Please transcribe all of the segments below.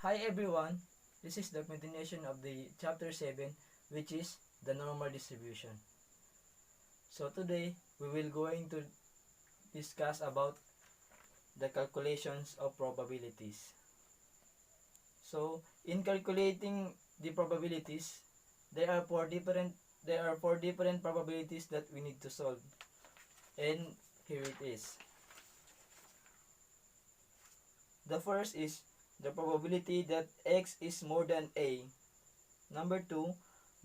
Hi everyone, this is the continuation of the chapter 7, which is the normal distribution. So today we will going to discuss about the calculations of probabilities. So in calculating the probabilities, there are four different probabilities that we need to solve. And here it is. The first is the probability that x is more than a. Number 2,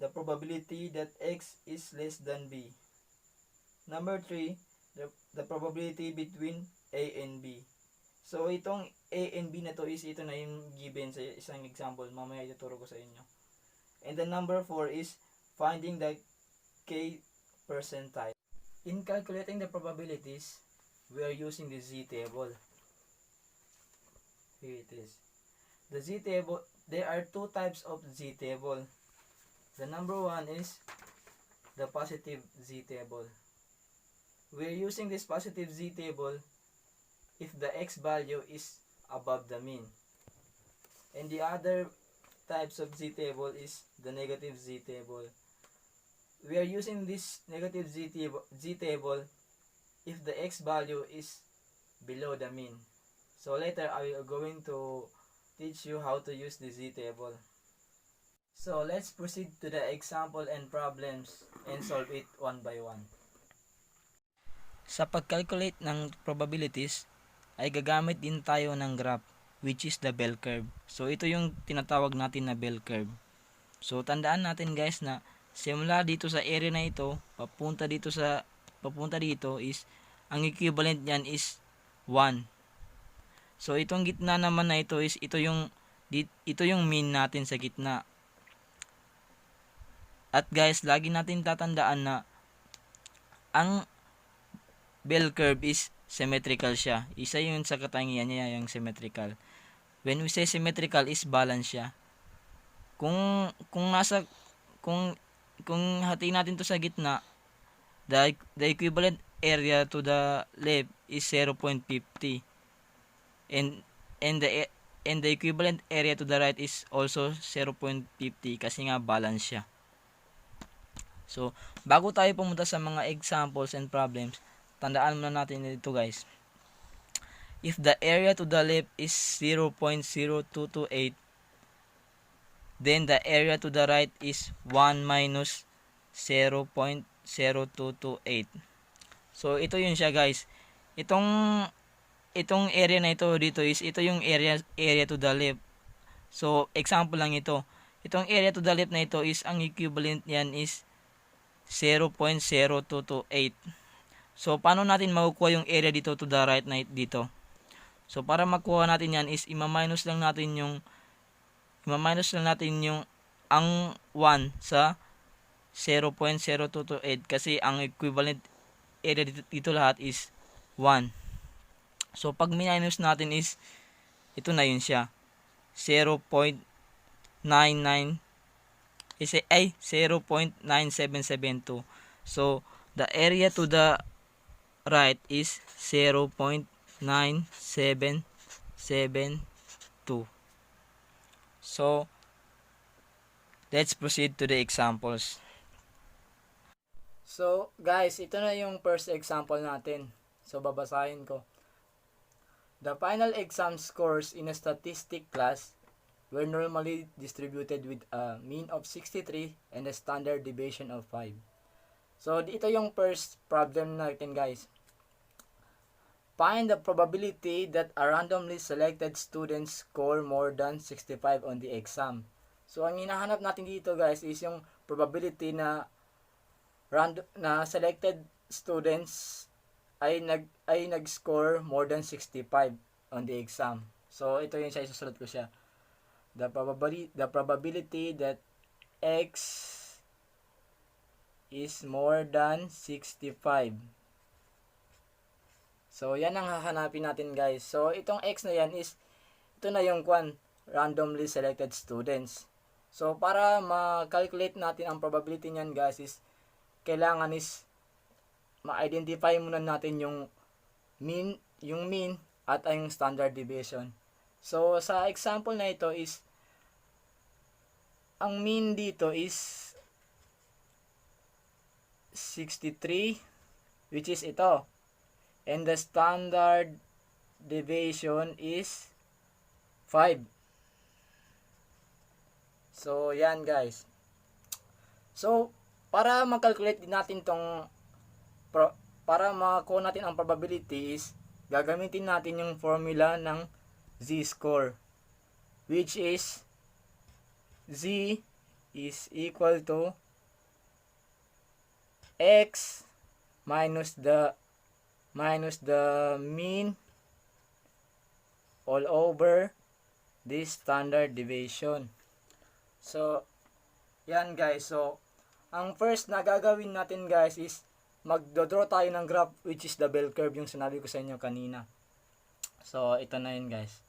the probability that x is less than b. Number 3, the probability between A and B. So, itong A and B na to is ito na yung given sa isang example. Mamaya ituturo ko sa inyo. And the number 4 is finding the K percentile. In calculating the probabilities, we are using the Z table. Here it is. The Z table, there are two types of Z table. The number 1 is the positive Z table. We're using this positive Z table if the x value is above the mean. And the other types of Z table is the negative Z table. We are using this negative Z table if the x value is below the mean. So later I will going to teach you how to use the Z table. So let's proceed to the example and problems and solve it one by one. Sa pag-calculate ng probabilities, ay gagamit din tayo ng graph, which is the bell curve. So, ito yung tinatawag natin na bell curve. So, tandaan natin guys na simula dito sa area na ito, papunta dito is, ang equivalent niyan is 1. So, itong gitna naman na ito is, ito yung mean natin sa gitna. At guys, lagi natin tatandaan na ang bell curve is symmetrical siya. Isa yun sa katangian niya, yung symmetrical. When we say symmetrical is balance siya. Kung hati natin to sa gitna, the equivalent area to the left is 0.50. And the equivalent area to the right is also 0.50 kasi nga balance siya. So, bago tayo pumunta sa mga examples and problems, tandaan muna natin dito guys. If the area to the left is 0.0228, then the area to the right is 1 minus 0.0228. So, ito yun siya guys. Itong area na ito dito is, ito yung area to the left. So, example lang ito. Itong area to the left na ito is, ang equivalent yan is 0.0228. So, paano natin makukuha yung area dito to the right na dito? So, para makuha natin yan is, ima-minus lang natin yung ang 1 sa 0.0228 kasi ang equivalent area dito lahat is 1. So, pag minus natin is, ito na yun siya. 0.9772. So, the area to the right is 0.9772. So, let's proceed to the examples. So, guys, ito na yung first example natin. So, babasahin ko. The final exam scores in a statistic class were normally distributed with a mean of 63 and a standard deviation of 5. So, ito yung first problem natin guys. Find the probability that a randomly selected student score more than 65 on the exam. So, ang hinahanap natin dito guys is yung probability na selected students ay nag-score more than 65 on the exam. So, ito yung siya, isusulat ko siya. The probability that x is more than 65. So, yan ang hahanapin natin guys. So, itong x na yan is, ito na yung randomly selected students. So, para ma-calculate natin ang probability niyan guys is, kailangan is, ma-identify muna natin yung mean at yung standard deviation. So, sa example na ito is, ang mean dito is 63, which is ito. And the standard deviation is 5. So, yan guys. So, para mag-calculate din natin para makuha natin ang probability is, gagamitin natin yung formula ng z-score, which is z is equal to x minus the mean all over this standard deviation. So, yan guys. So, ang first na gagawin natin guys is magdodraw tayo ng graph, which is the bell curve, yung sinabi ko sa inyo kanina. So, ito na yun guys.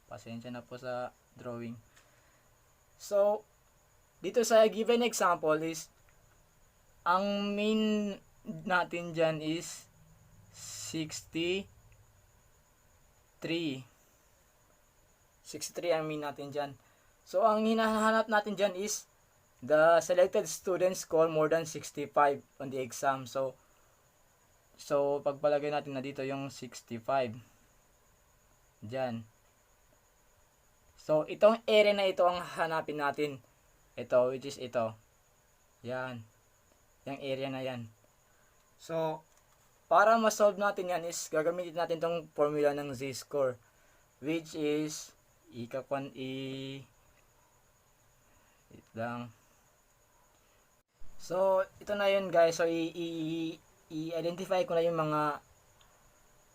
Pasensya na po sa drawing. So, dito sa given example is, ang mean natin dyan is 63. 63 ang mean natin dyan. So, ang hinahanap natin dyan is the selected students score more than 65 on the exam. So pagpalagay natin na dito yung 65. Dyan. So, itong area na ito ang hanapin natin. Ito, which is ito. Yan. Yung area na yan. So, para ma-solve natin yan is, gagamitin natin itong formula ng z-score, which is, wait lang. So, ito na yun guys. So, i-identify ko na yung mga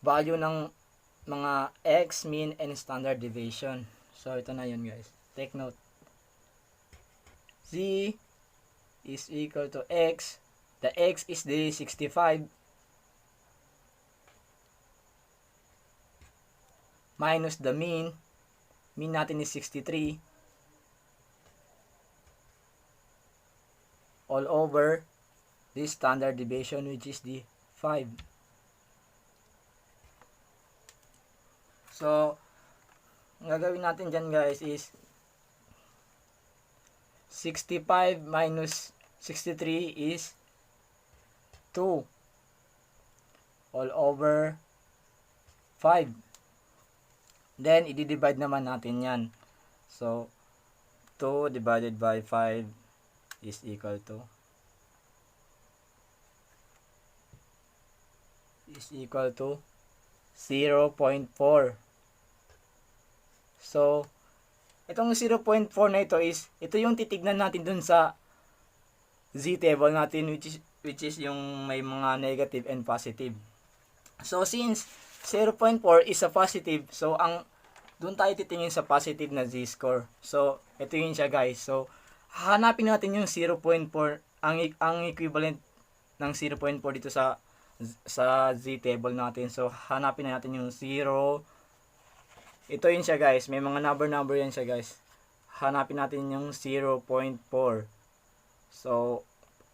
value ng mga x, mean, and standard deviation. So, ito na yun guys. Take note. Z is equal to x. The x is the 65 minus the mean. Mean natin is 63 all over this standard deviation, which is the 5. So, ang gagawin natin dyan guys is 65 minus 63 is 2 all over 5. Then, i-divide naman natin yan. So, 2 divided by 5 is equal to 0.4. So, itong 0.4 na ito is, ito yung titignan natin dun sa z-table natin, which is yung may mga negative and positive. So, since 0.4 is a positive, so doon tayo titingin sa positive na z-score. So, ito yun siya guys. So, hanapin natin yung 0.4, ang equivalent ng 0.4 dito sa z-table natin. So, hanapin na natin yung 0. Ito yun siya guys. May mga number yan siya guys. Hanapin natin yung 0.4. So,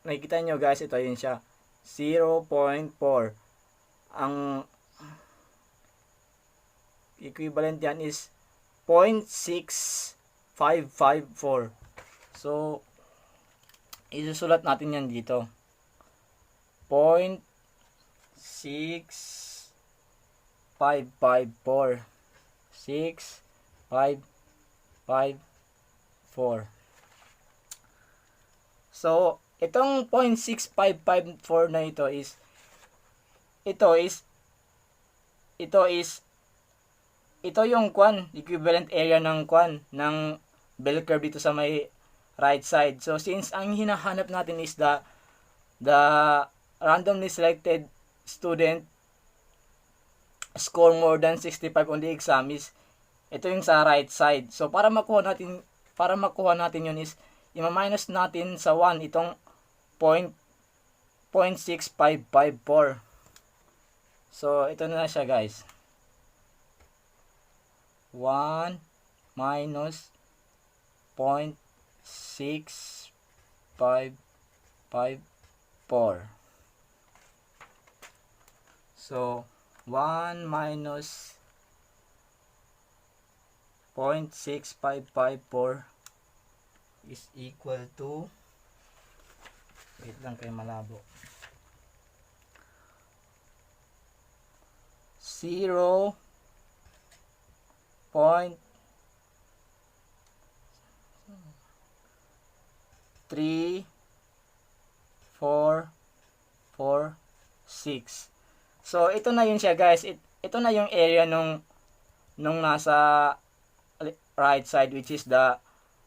nakikita nyo guys, ito yun siya. 0.4. Ang equivalent yan is 0.6554. So, isusulat natin yan dito. 0.6554. 6554. So, itong 0.6554 na ito yung equivalent area ng bell curve dito sa may right side. So, since ang hinahanap natin is the randomly selected student score more than 65 on the exam is, ito yung sa right side. So, para makuha natin yun is, i-minus natin sa 1 itong 0.6554. So, ito na siya guys. 1 minus 0.6554. So 1 minus 0.6554 is equal to, wait lang kayo malabo, 0.3446. So ito na yun siya guys. Ito na yung area nung nasa right side, which is the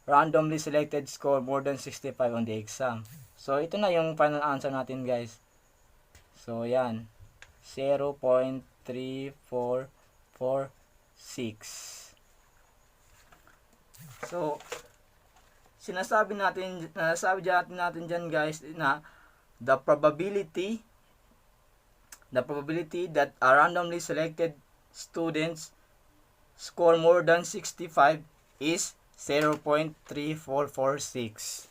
randomly selected score more than 65 on the exam. So ito na yung final answer natin guys. So yan, 0.3446. So sinasabi natin dyan guys na the probability that a randomly selected students score more than 65 is 0.3446.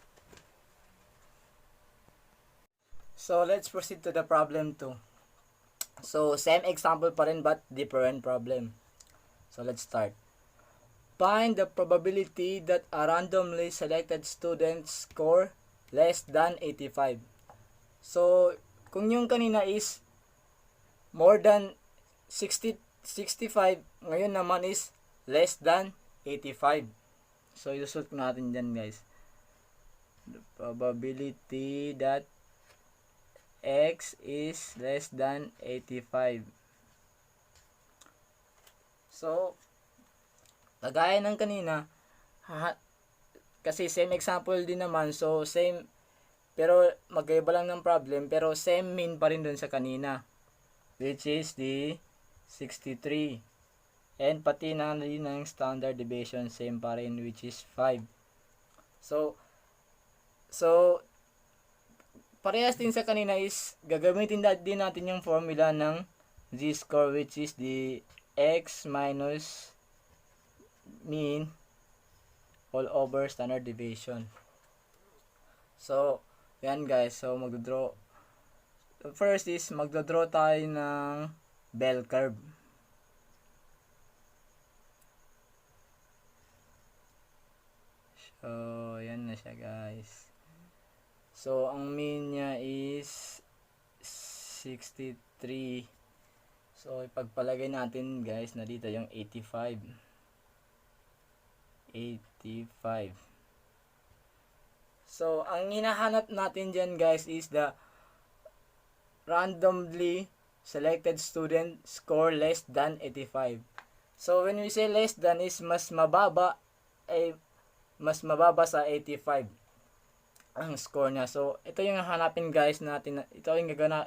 So let's proceed to the problem 2. So same example pa rin but different problem. So let's start. Find the probability that a randomly selected student score less than 85. So kung yung kanina is more than 65, ngayon naman is less than 85. So isusult natin dyan guys. The probability that x is less than 85. So kagaya ng kanina, kasi same example din naman, so same, pero magkaiba lang ng problem, pero same mean pa rin dun sa kanina, which is the 63. And pati na rin ng standard deviation, same pa rin, which is 5. So parehas din sa kanina is gagamitin din natin yung formula ng z-score, which is the x minus mean all over standard deviation. So yan guys, so magdodraw. First is magdodraw tayo ng bell curve. So yan na siya guys. So ang mean niya is 63. So ipagpalagay natin guys na dito yung 85. So ang hinahanap natin dyan guys is the randomly selected student score less than 85. So when we say less than is mas mababa sa 85 ang score niya. So ito yung hanapin guys natin, ito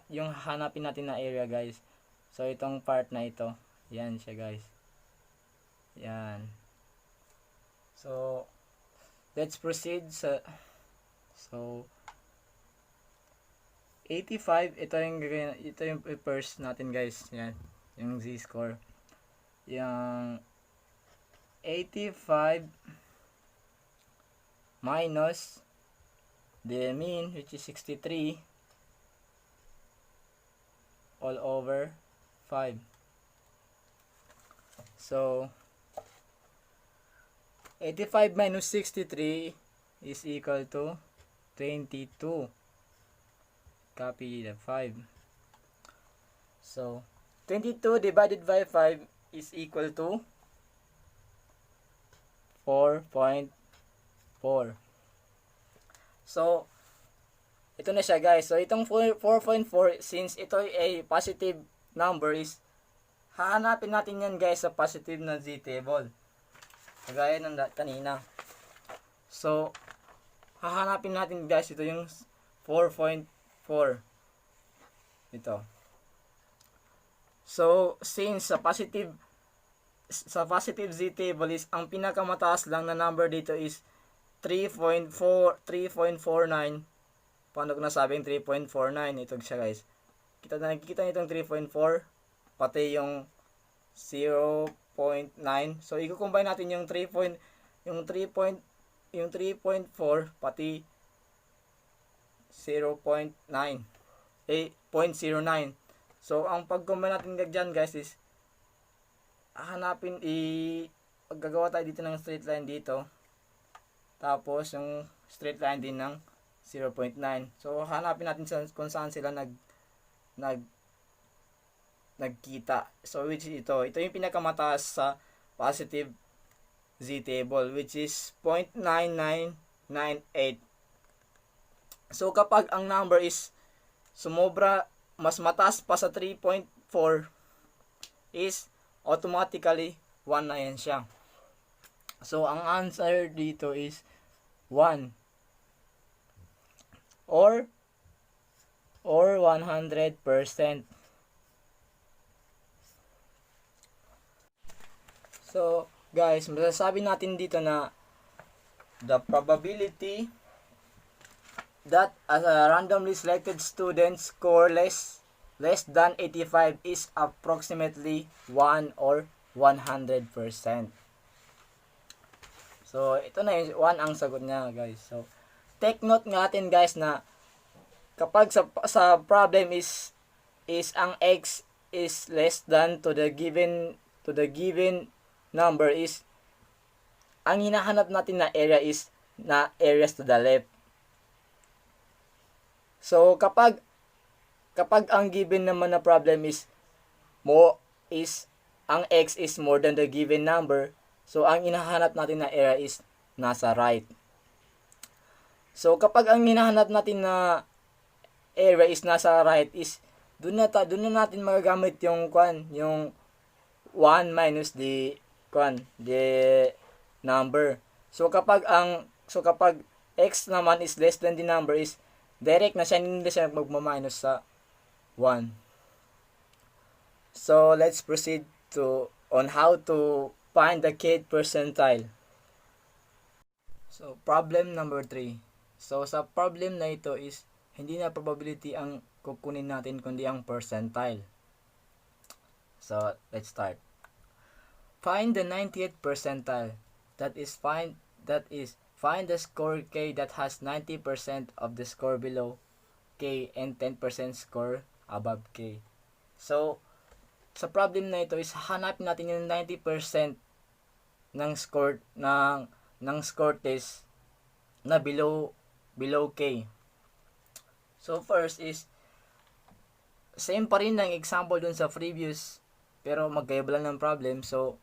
yung hanapin natin na area guys. So itong part na ito, yan siya guys, yan. So let's proceed sa 85, ito yung first natin guys, yan yung z-score. Yung 85 minus the mean, which is 63 all over 5. So 85 minus 63 is equal to 22. Copy the 5. So 22 divided by 5 is equal to 4.4. So ito na siya guys. So itong 4.4, since ito ay positive number, is hahanapin natin yan guys sa positive na z-table, kagaya ng kanina. So hahanapin natin guys, ito yung 4.4 ito. So since sa positive z-table is ang pinakamataas lang na number dito is 3.49. Paano ko nasabing 3.49? Ito siya guys. Nakikita niyo itong 3.4 pati yung 0.9. So i-combine natin yung 3.4 pati 0.9. 0.09. So, ang pag-combine natin dyan guys is gagawa tayo dito ng straight line dito. Tapos, yung straight line din ng 0.9. So, hanapin natin kung saan sila nagkita. So, which is ito. Ito yung pinakamataas sa positive z-table, which is 0.9998. So, kapag ang number is sumobra, mas mataas pa sa 3.4, is automatically 1 na yan siya. So, ang answer dito is 1 or 100%. So, guys, masasabi natin dito na the probability that a randomly selected student score less than 85 is approximately 1 or 100%. So, ito na yung 1 ang sagot niya, guys. So, take note natin, guys, na kapag sa problem is ang x is less than to the given number is ang hinahanap natin na area is na areas to the left. So, kapag ang given naman na problem is ang x is more than the given number, so ang hinahanap natin na area is nasa right. So, kapag ang hinahanap natin na area is nasa right is doon na natin magagamit yung 1 minus the number. So, kapag x naman is less than the number is direct na siya, hindi siya magma-minus sa 1. So, let's proceed on how to find the kth percentile. So, problem number 3. So, sa problem na ito is hindi na probability ang kukunin natin kundi ang percentile. So, let's start. Find the 90th percentile. That is find the score k that has 90% of the score below k and 10% score above k. So, sa problem na ito is hanapin natin yung 90% ng score ng score test na below k. So, first is same pa rin ng example dun sa previous pero magkaiba lang ng problem. So,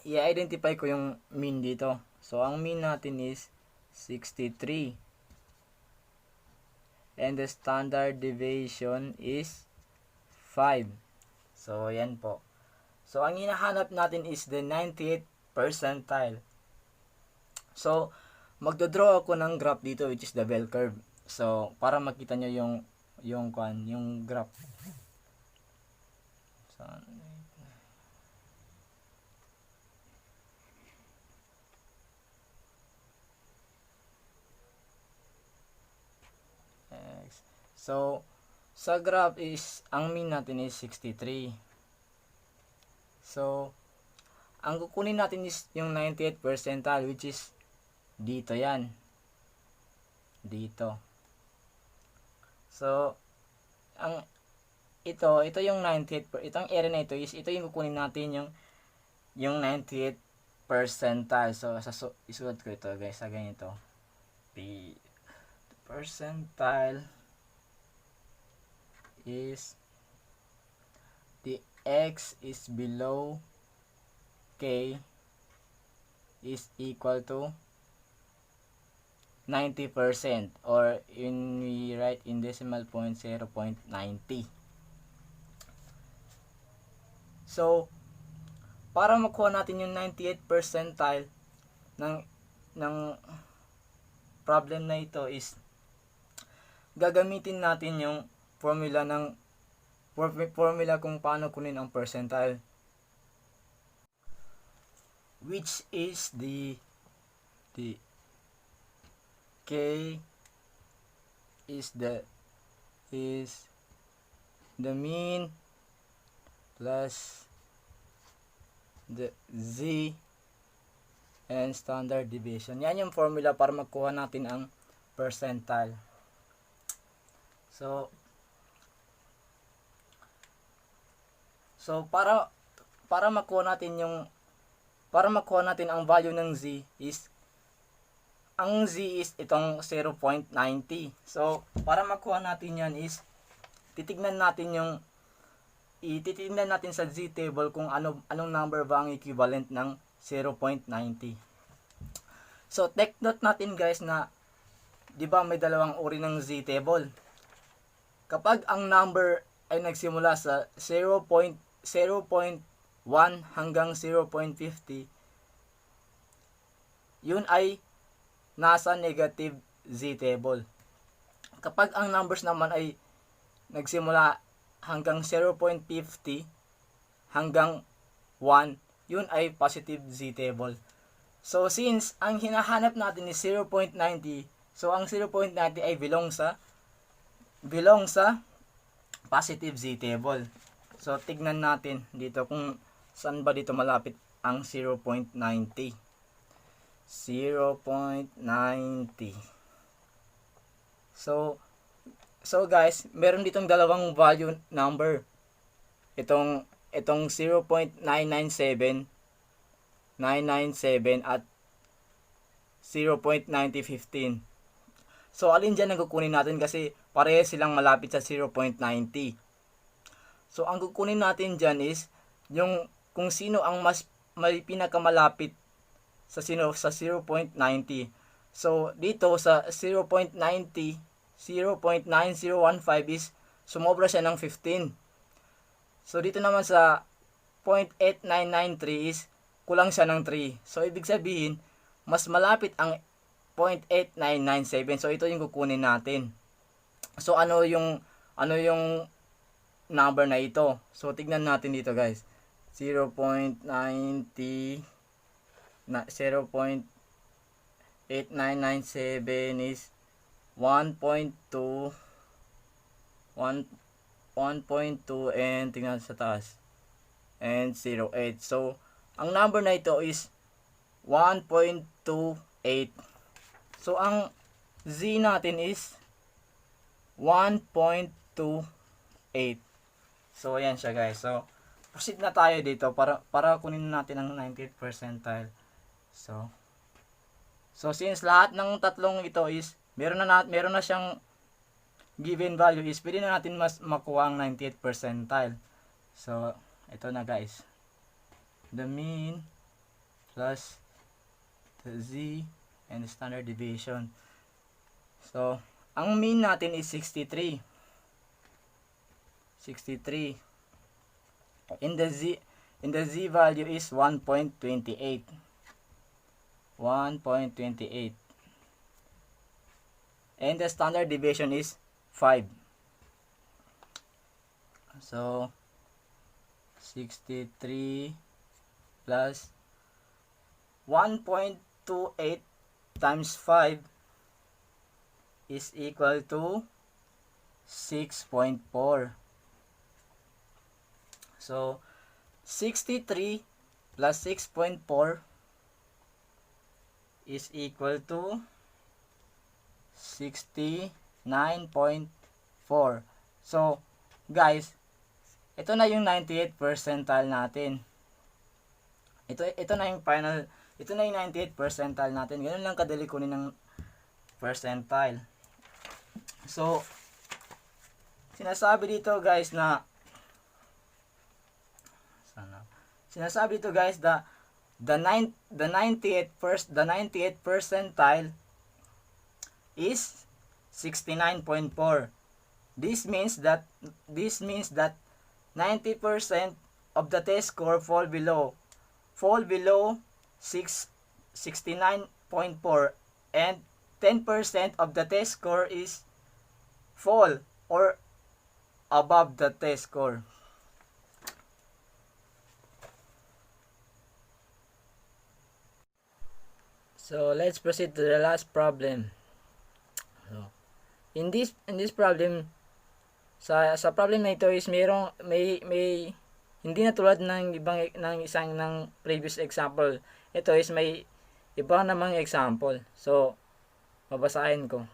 i-identify ko yung mean dito. So, ang mean natin is 63. And the standard deviation is 5. So, yan po. So, ang hinahanap natin is the 90th percentile. So, magdodraw ako ng graph dito which is the bell curve. So, para makita nyo yung graph. So, So, sa graph is, ang mean natin is 63. So, ang kukunin natin is yung 98th percentile which is dito yan. Dito. So, ito yung 98th, itong area na ito is, ito yung kukunin natin yung 98th percentile. So, isulat ko ito guys, sa ganito. The percentile is the x is below k is equal to 90% or we write in decimal point 0.90. So, para makuha natin yung 98th percentile ng problem na ito is gagamitin natin yung formula kung paano kunin ang percentile, which is the k is the mean plus the z and standard deviation. Yan yung formula para makuha natin ang percentile. So, So para makuha natin ang value ng z is ang z is itong 0.90. So para makuha natin yan is titignan natin sa z table kung anong number ba ang equivalent ng 0.90. So take note natin guys na 'di ba may dalawang uri ng z table. Kapag ang number ay nagsimula sa 0.1 hanggang 0.50, yun ay nasa negative z table. Kapag ang numbers naman ay nagsimula hanggang 0.50 hanggang 1, yun ay positive z table. So since ang hinahanap natin is 0.90, so ang 0.90 ay belong sa positive z table. So tignan natin dito kung saan ba dito malapit ang 0.90. 0.90. So guys, meron ditong dalawang value number. Itong 0.997 at 0.9015. So alin diyan ang kukunin natin kasi parehas silang malapit sa 0.90. So ang kukunin natin diyan is yung kung sino ang may pinakamalapit sa 0.90. So dito sa 0.90, 0.9015 is sumobra siya ng 15. So dito naman sa 0.8993 is kulang siya ng 3. So ibig sabihin mas malapit ang 0.8997. So ito yung kukunin natin. So ano yung number na ito? So tignan natin dito guys. 0.8997 is 1.2 and tingnan sa taas and 0.8. So ang number na ito is 1.28. So ang z natin is 1.28. So ayan siya guys. So proceed na tayo dito para kunin natin ang 90th percentile. So since lahat ng tatlong ito is meron na siyang given value, is pwede na natin makuha ang 90th percentile. So ito na guys. The mean plus the z and the standard deviation. So ang mean natin is 63. In the z value is 1.28. And the standard deviation is 5. So 63 plus 1.28 times 5 is equal to 6.4. So 63 plus 6.4 is equal to 69.4. So guys, ito na yung 98th percentile natin. Ito na yung 98th percentile natin. Ganun lang kadali kunin ng percentile. So sinasabi dito guys that the 98th percentile is 69.4. This means that 90% of the test score fall below 69.4, and 10% of the test score is fall or above the test score. So let's proceed to the last problem. So, in this problem, sa problem na ito is may hindi na tulad ng previous example. Ito is may iba namang example. So babasahin ko.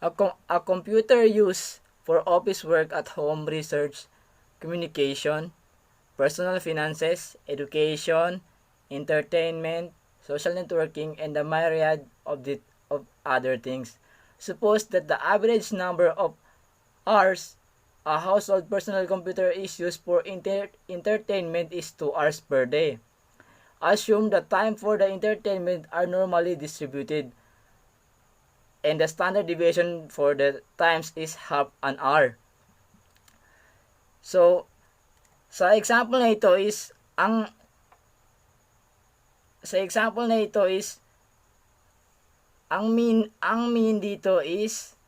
A computer used for office work at home, research, communication, personal finances, education, entertainment, social networking, and a myriad of other things. Suppose that the average number of hours a household personal computer is used for entertainment is 2 hours per day. Assume the time for the entertainment are normally distributed and the standard deviation for the times is half an hour. So, sa example na ito is ang mean dito is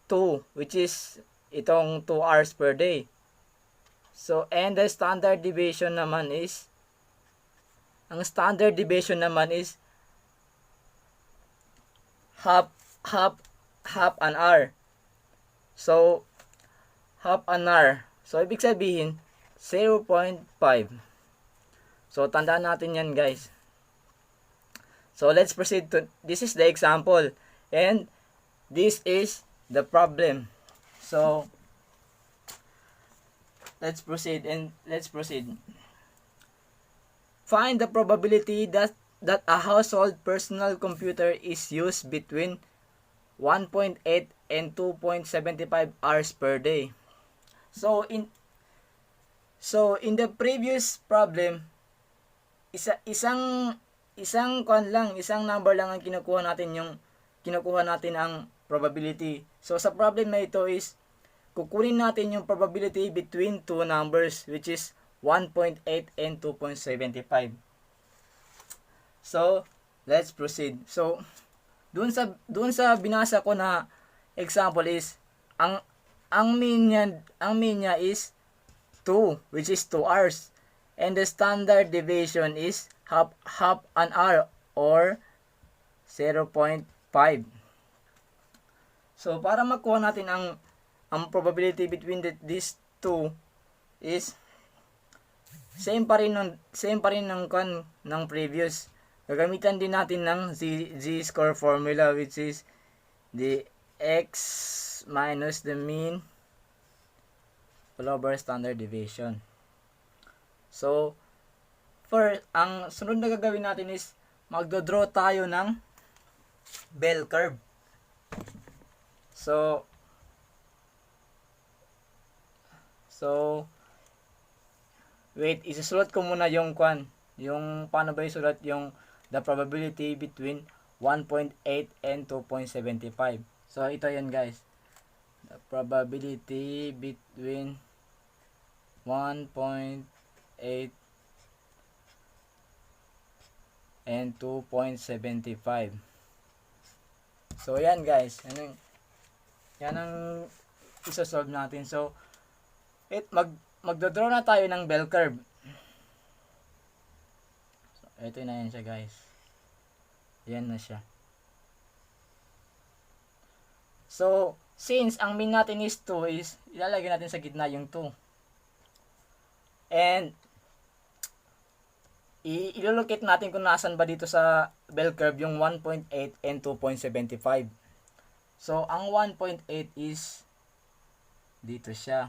2, which is itong 2 hours per day. So, and the standard deviation naman is half an hour. So, half an hour. So, ibig sabihin, 0.5. So, tandaan natin yan, guys. So, let's proceed to, this is the example. And, this is the problem. So, let's proceed. Find the probability that a household personal computer is used between 1.8 and 2.75 hours per day. So in the previous problem, isang number lang ang kinukuha natin ang probability. So sa problem na ito is kukunin natin yung probability between two numbers, which is 1.8 and 2.75. So let's proceed. So dun sa binasa ko na example is ang mean niya is 2, which is 2 hours, and the standard deviation is half an hour or 0.5. So para makuha natin ang probability between these two is same pa rin ng previous. Gagamitan din natin ng z-score formula, which is the x minus the mean all over standard deviation. So, ang sunod na gagawin natin is magdo-draw tayo ng bell curve. So wait, isusulat ko muna yung paano ba isulat yung the probability between 1.8 and 2.75. So ito yan, guys. The probability between 1.8 and 2.75. So yan, guys. Yan ang isosolve natin. So magdodraw na tayo ng bell curve. So ito na yan siya, guys. Yan na siya. So, since ang mean natin is 2, is ilalagay natin sa gitna yung 2. And ilulocate natin kung nasan ba dito sa bell curve yung 1.8 and 2.75. So, ang 1.8 is dito siya.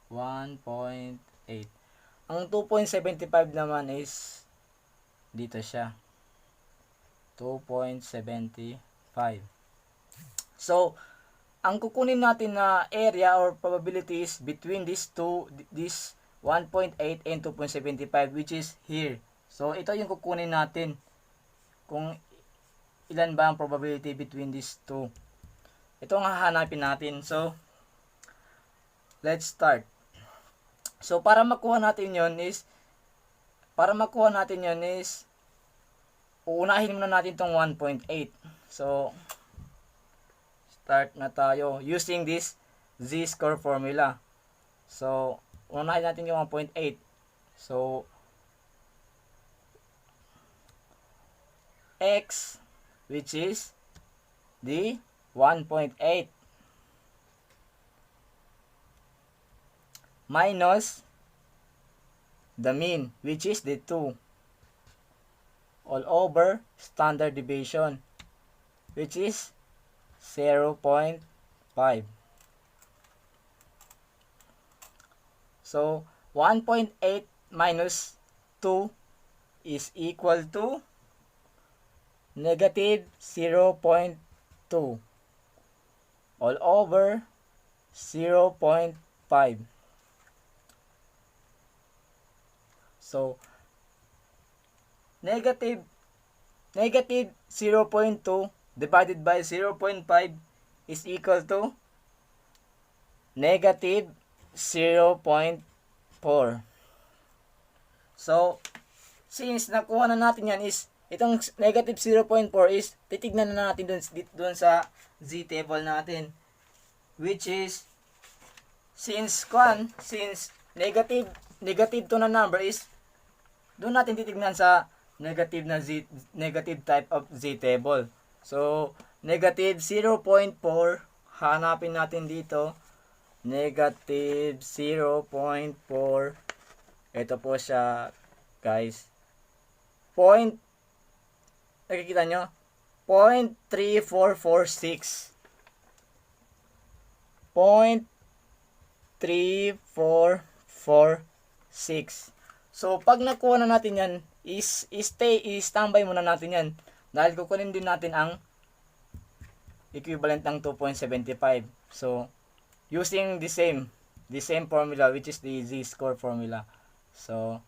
1.8. Ang 2.75 naman is dito siya. 2.75. So, ang kukunin natin na area or probabilities between these 1.8 and 2.75, which is here. So, ito yung kukunin natin kung ilan ba ang probability between these two. Ito ang hahanapin natin. So, let's start. So, para makuha natin yon is uunahin muna natin tong 1.8. So, start na tayo using this z-score formula. So, unahin natin yung 1.8. So, x, which is the 1.8 minus the mean, which is the 2, all over standard deviation, which is 0.5. So, 1.8 minus 2 is equal to negative 0.2 all over 0.5. So, negative 0.2 divided by 0.5 is equal to negative 0.4. So, since nakuha na natin yan is, itong negative 0.4 is, titignan na natin dun sa z table natin. Which is, since negative to na number is, doon natin titignan sa negative type of z table. So, negative 0.4, hanapin natin dito, negative 0.4, ito po siya, guys, nakikita nyo, 0.3446, 0.3446. So, pag nakuha na natin yan, i-standby muna natin yan. Dahil kukunin din natin ang equivalent ng 2.75. So, using the same formula, which is the z-score formula. So,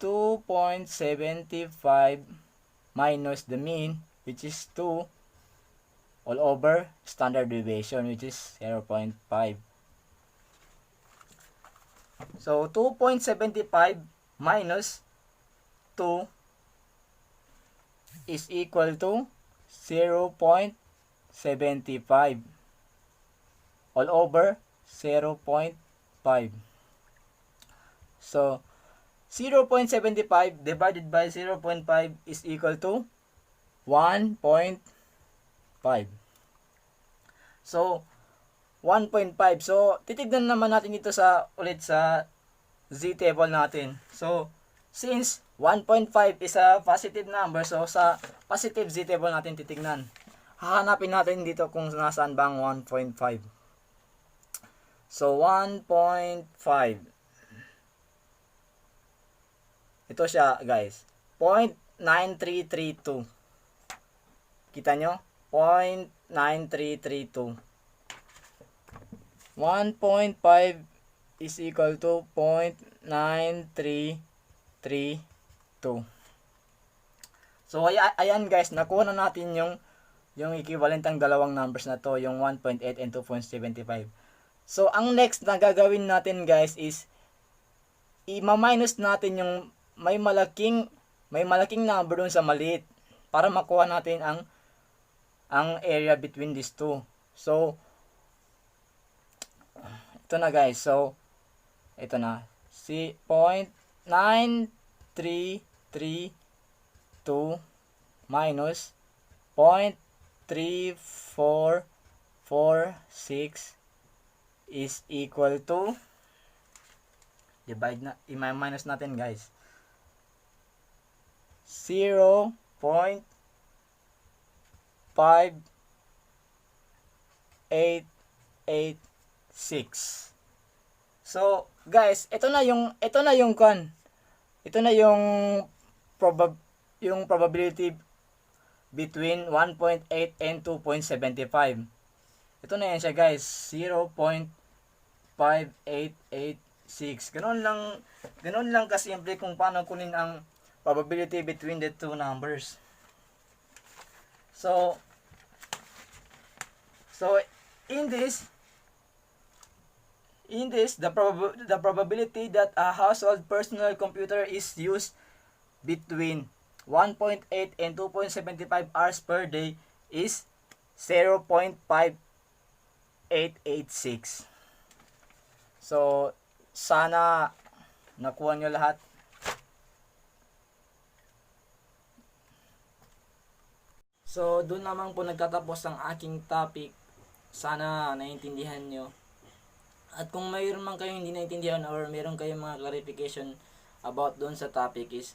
2.75 minus the mean, which is 2, all over standard deviation, which is 0.5. So, 2.75 minus 2 is equal to 0.75 all over 0.5. So, 0.75 divided by 0.5 is equal to 1.5. So, 1.5. So, titignan naman natin ito ulit sa z table natin. So, since 1.5 is a positive number, so sa positive z table natin titignan. Hahanapin natin dito kung nasaan ba ang 1.5. So, 1.5. Ito siya, guys. 0.9332. Kita nyo? 0.9332. 1.5 is equal to 0.9332. So, ayan guys, nakuha na natin yung equivalent ng dalawang numbers na to, yung 1.8 and 2.75. So, ang next na gagawin natin guys is, i-minus natin yung may malaking number dun sa maliit para makuha natin ang area between these two. So, ito na guys. So, ito na. 0.9332 minus 0.3446 is equal to, i-minus natin guys, 0.5886. So, guys, ito na yung probability between 1.8 and 2.75. Ito na yan siya, guys, 0.5886. Ganun lang kasimple kung paano kunin ang probability between the two numbers. So in this, the probability that a household personal computer is used between 1.8 and 2.75 hours per day is 0.5886. So, sana nakuha nyo lahat. So, doon naman po nagtatapos ang aking topic. Sana naiintindihan nyo. At kung mayroon man kayong hindi naiintindihan or mayroon kayong mga clarification about doon sa topic is,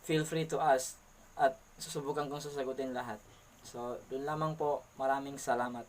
feel free to ask at susubukan kong sasagutin lahat. So, doon lamang po. Maraming salamat.